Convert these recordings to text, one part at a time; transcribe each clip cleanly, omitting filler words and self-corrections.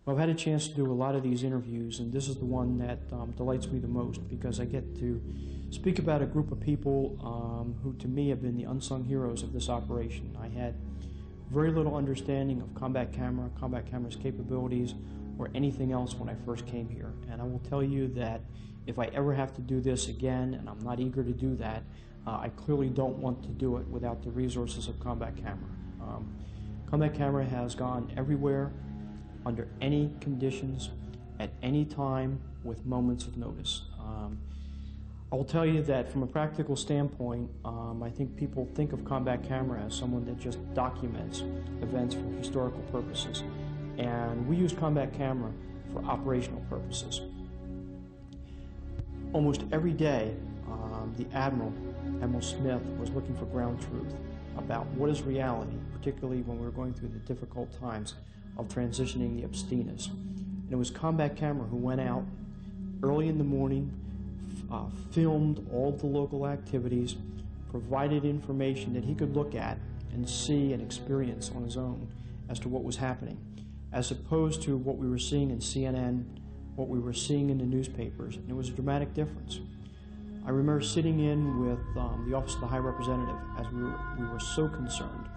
Well, I've had a chance to do a lot of these interviews, and this is the one that delights me the most because I get to speak about a group of people who to me have been the unsung heroes of this operation. I had very little understanding of Combat Camera's capabilities, or anything else when I first came here. And I will tell you that if I ever have to do this again, and I'm not eager to do that, I clearly don't want to do it without the resources of Combat Camera. Combat Camera has gone everywhere, under any conditions, at any time, with moments of notice. I will tell you that from a practical standpoint, I think people think of Combat Camera as someone that just documents events for historical purposes. And we use Combat Camera for operational purposes. Almost every day, the Admiral Smith, was looking for ground truth about what is reality, particularly when we were going through the difficult times of transitioning the Abstinas. And it was Combat Camera who went out early in the morning, filmed all the local activities, provided information that he could look at and see and experience on his own as to what was happening, as opposed to what we were seeing in CNN, what we were seeing in the newspapers. And it was a dramatic difference. I remember sitting in with the Office of the High Representative as we were so concerned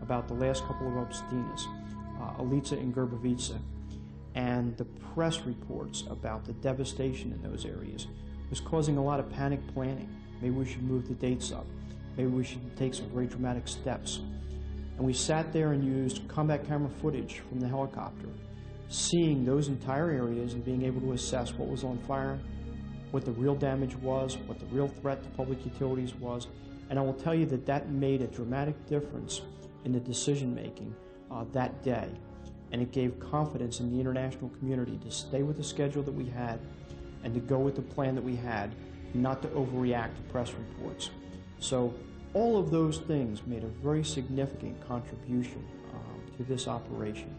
about the last couple of Abstinas, Alica and Grbavica, and the press reports about the devastation in those areas was causing a lot of panic planning. Maybe we should move the dates up. Maybe we should take some very dramatic steps. And we sat there and used Combat Camera footage from the helicopter, seeing those entire areas and being able to assess what was on fire, what the real damage was, what the real threat to public utilities was. And I will tell you that that made a dramatic difference in the decision making that day. And it gave confidence in the international community to stay with the schedule that we had and to go with the plan that we had, not to overreact to press reports. So all of those things made a very significant contribution to this operation.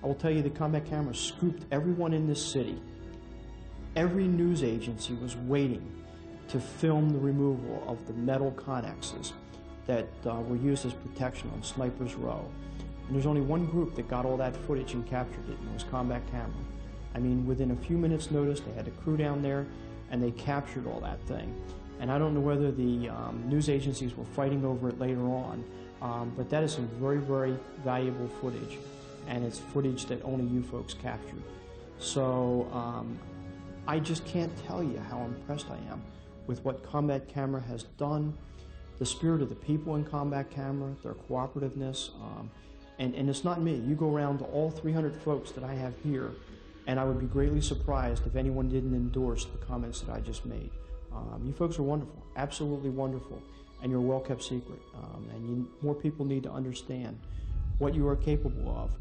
I will tell you that Combat Camera scooped everyone in this city. Every news agency was waiting to film the removal of the metal connexes that were used as protection on Sniper's Row. And there's only one group that got all that footage and captured it, and it was Combat Camera. I mean, within a few minutes' notice, they had a crew down there, and they captured all that thing. And I don't know whether the news agencies were fighting over it later on, but that is some very, very valuable footage, and it's footage that only you folks captured. So I just can't tell you how impressed I am with what Combat Camera has done, the spirit of the people in Combat Camera, their cooperativeness, and it's not me. You go around to all 300 folks that I have here, and I would be greatly surprised if anyone didn't endorse the comments that I just made. You folks are wonderful, absolutely wonderful, and you're a well-kept secret. And more people need to understand what you are capable of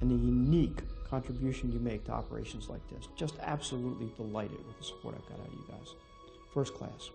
and the unique contribution you make to operations like this. Just absolutely delighted with the support I've got out of you guys. First class.